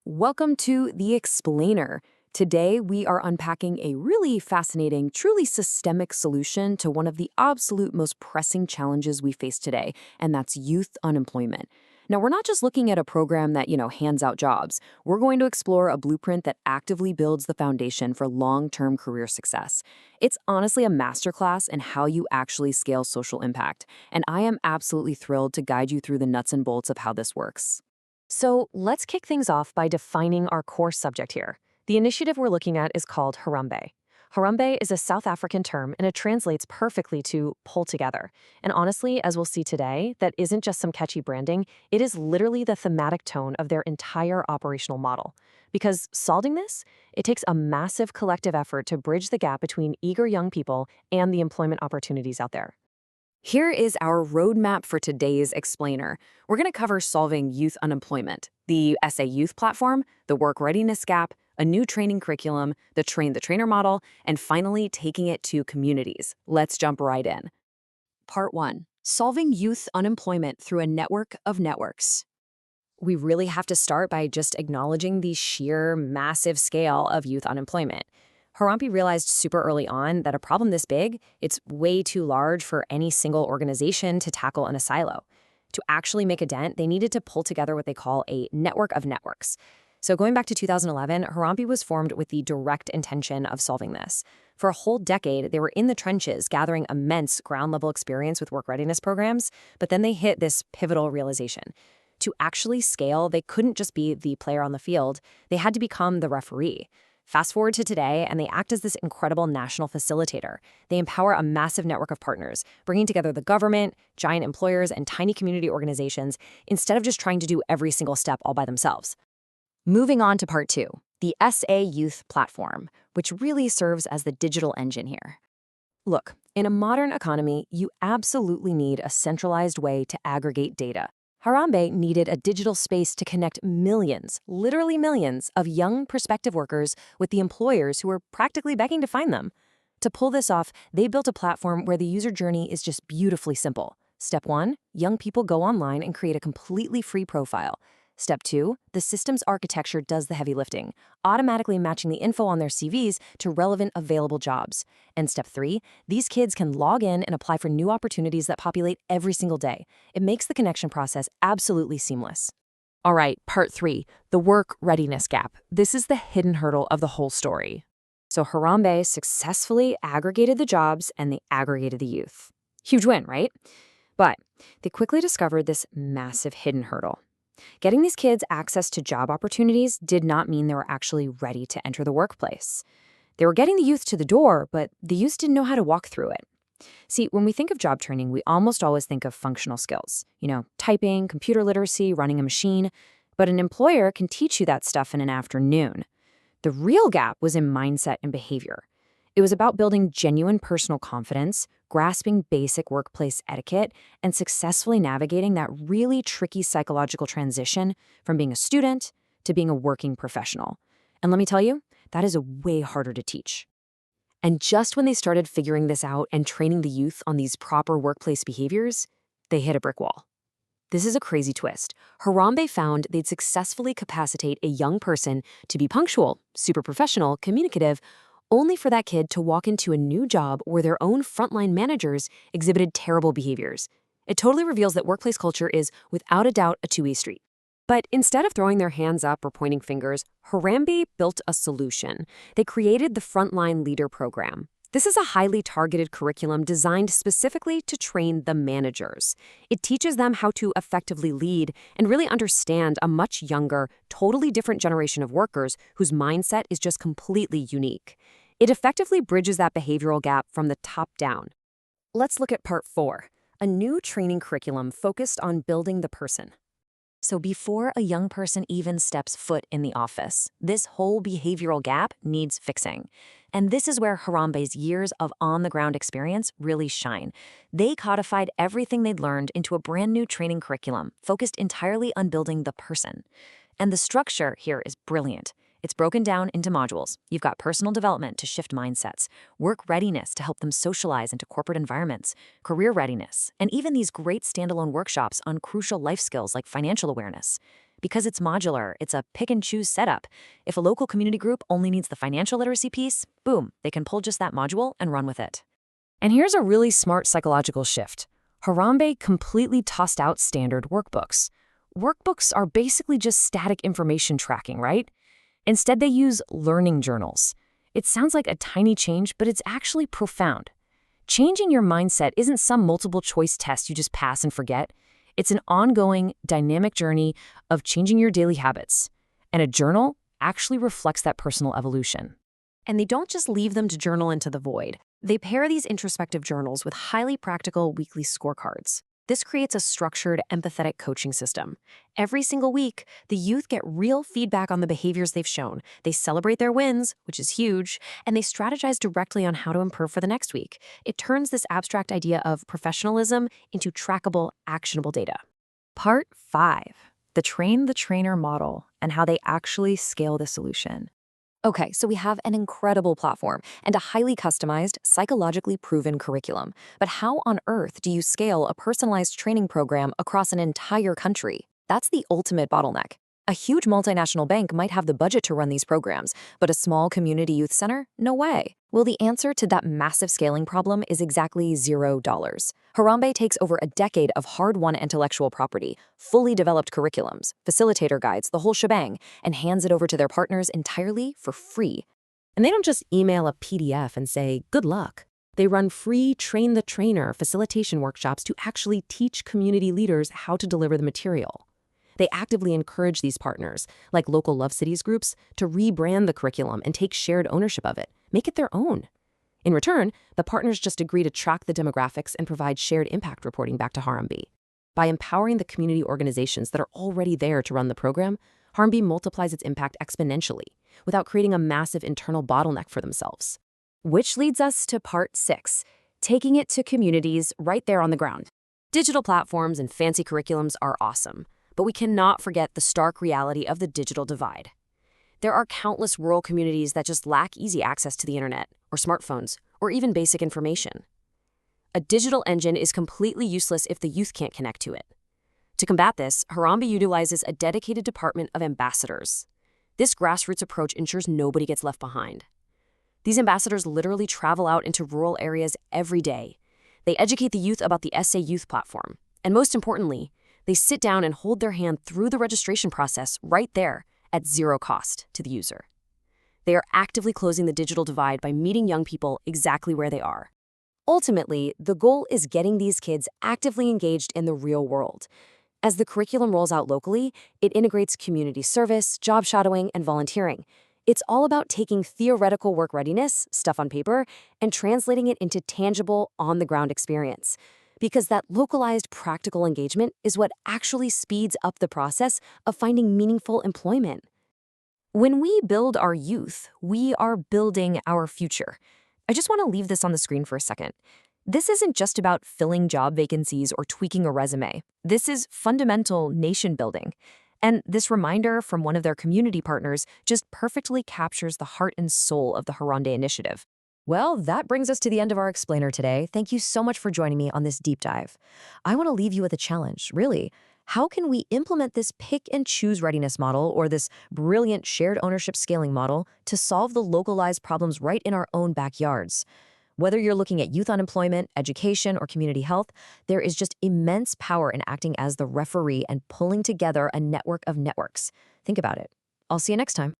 Welcome to The Explainer. Today, we are unpacking a really fascinating, truly systemic solution to one of the absolute most pressing challenges we face today, and that's youth unemployment. Now, we're not just looking at a program that, hands out jobs. We're going to explore a blueprint that actively builds the foundation for long-term career success. It's honestly a masterclass in how you actually scale social impact, and I am absolutely thrilled to guide you through the nuts and bolts of how this works. So let's kick things off by defining our core subject here. The initiative we're looking at is called Harambee. Harambee is a South African term, and it translates perfectly to pull together. And honestly, as we'll see today, that isn't just some catchy branding, it is literally the thematic tone of their entire operational model. Because solving this, it takes a massive collective effort to bridge the gap between eager young people and the employment opportunities out there. Here is our roadmap for today's explainer. We're going to cover solving youth unemployment, the SA Youth platform, the work readiness gap, a new training curriculum, the train-the-trainer model, and finally taking it to communities. Let's jump right in. Part 1. Solving youth unemployment through a network of networks. We really have to start by just acknowledging the sheer massive scale of youth unemployment. Harambee realized super early on that a problem this big, it's way too large for any single organization to tackle in a silo. To actually make a dent, they needed to pull together what they call a network of networks. So going back to 2011, Harambee was formed with the direct intention of solving this. For a whole decade, they were in the trenches gathering immense ground-level experience with work readiness programs, but then they hit this pivotal realization. To actually scale, they couldn't just be the player on the field, they had to become the referee. Fast forward to today, and they act as this incredible national facilitator. They empower a massive network of partners, bringing together the government, giant employers, and tiny community organizations instead of just trying to do every single step all by themselves. Moving on to part 2, the SA Youth platform, which really serves as the digital engine here. Look, in a modern economy, you absolutely need a centralized way to aggregate data. Harambee needed a digital space to connect millions, literally millions, of young prospective workers with the employers who were practically begging to find them. To pull this off, they built a platform where the user journey is just beautifully simple. Step 1, young people go online and create a completely free profile. Step 2, the system's architecture does the heavy lifting, automatically matching the info on their CVs to relevant available jobs. And Step 3, these kids can log in and apply for new opportunities that populate every single day. It makes the connection process absolutely seamless. All right, part 3, the work readiness gap. This is the hidden hurdle of the whole story. So Harambee successfully aggregated the jobs and they aggregated the youth. Huge win, right? But they quickly discovered this massive hidden hurdle. Getting these kids access to job opportunities did not mean they were actually ready to enter the workplace. They were getting the youth to the door, but the youth didn't know how to walk through it. See, when we think of job training, we almost always think of functional skills. Typing, computer literacy, running a machine. But an employer can teach you that stuff in an afternoon. The real gap was in mindset and behavior. It was about building genuine personal confidence, grasping basic workplace etiquette, and successfully navigating that really tricky psychological transition from being a student to being a working professional. And let me tell you, that is way harder to teach. And just when they started figuring this out and training the youth on these proper workplace behaviors, they hit a brick wall. This is a crazy twist. Harambee found they'd successfully capacitate a young person to be punctual, super professional, communicative, only for that kid to walk into a new job where their own frontline managers exhibited terrible behaviors. It totally reveals that workplace culture is, without a doubt, a two-way street. But instead of throwing their hands up or pointing fingers, Harambee built a solution. They created the Frontline-Leader Program. This is a highly targeted curriculum designed specifically to train the managers. It teaches them how to effectively lead and really understand a much younger, totally different generation of workers whose mindset is just completely unique. It effectively bridges that behavioral gap from the top down. Let's look at part 4, a new training curriculum focused on building the person. So before a young person even steps foot in the office, this whole behavioral gap needs fixing. And this is where Harambee's years of on-the-ground experience really shine. They codified everything they'd learned into a brand new training curriculum focused entirely on building the person. And the structure here is brilliant. It's broken down into modules. You've got personal development to shift mindsets, work readiness to help them socialize into corporate environments, career readiness, and even these great standalone workshops on crucial life skills like financial awareness. Because it's modular, it's a pick-and-choose setup. If a local community group only needs the financial literacy piece, boom, they can pull just that module and run with it. And here's a really smart psychological shift. Harambee completely tossed out standard workbooks. Workbooks are basically just static information tracking, right? Instead, they use learning journals. It sounds like a tiny change, but it's actually profound. Changing your mindset isn't some multiple-choice test you just pass and forget. It's an ongoing, dynamic journey of changing your daily habits. And a journal actually reflects that personal evolution. And they don't just leave them to journal into the void. They pair these introspective journals with highly practical weekly scorecards. This creates a structured, empathetic coaching system. Every single week, the youth get real feedback on the behaviors they've shown. They celebrate their wins, which is huge, and they strategize directly on how to improve for the next week. It turns this abstract idea of professionalism into trackable, actionable data. Part 5. The train-the-trainer model and how they actually scale the solution. Okay, so we have an incredible platform and a highly customized, psychologically proven curriculum. But how on earth do you scale a personalized training program across an entire country? That's the ultimate bottleneck. A huge multinational bank might have the budget to run these programs, but a small community youth center? No way. Well, the answer to that massive scaling problem is exactly $0. Harambee takes over a decade of hard-won intellectual property, fully developed curriculums, facilitator guides, the whole shebang, and hands it over to their partners entirely for free. And they don't just email a PDF and say, good luck. They run free train-the-trainer facilitation workshops to actually teach community leaders how to deliver the material. They actively encourage these partners, like local Love Cities groups, to rebrand the curriculum and take shared ownership of it, make it their own. In return, the partners just agree to track the demographics and provide shared impact reporting back to Harambee. By empowering the community organizations that are already there to run the program, Harambee multiplies its impact exponentially, without creating a massive internal bottleneck for themselves. Which leads us to Part 6, taking it to communities right there on the ground. Digital platforms and fancy curriculums are awesome. But we cannot forget the stark reality of the digital divide. There are countless rural communities that just lack easy access to the internet, or smartphones, or even basic information. A digital engine is completely useless if the youth can't connect to it. To combat this, Harambee utilizes a dedicated department of ambassadors. This grassroots approach ensures nobody gets left behind. These ambassadors literally travel out into rural areas every day. They educate the youth about the SA Youth platform, and most importantly, they sit down and hold their hand through the registration process right there at zero cost to the user. They are actively closing the digital divide by meeting young people exactly where they are. Ultimately, the goal is getting these kids actively engaged in the real world. As the curriculum rolls out locally, it integrates community service, job shadowing, and volunteering. It's all about taking theoretical work readiness, stuff on paper, and translating it into tangible, on-the-ground experience. Because that localized, practical engagement is what actually speeds up the process of finding meaningful employment. When we build our youth, we are building our future. I just want to leave this on the screen for a second. This isn't just about filling job vacancies or tweaking a resume. This is fundamental nation building. And this reminder from one of their community partners just perfectly captures the heart and soul of the Harambee initiative. Well, that brings us to the end of our explainer today. Thank you so much for joining me on this deep dive. I want to leave you with a challenge, really. How can we implement this pick-and-choose readiness model or this brilliant shared ownership scaling model to solve the localized problems right in our own backyards? Whether you're looking at youth unemployment, education, or community health, there is just immense power in acting as the referee and pulling together a network of networks. Think about it. I'll see you next time.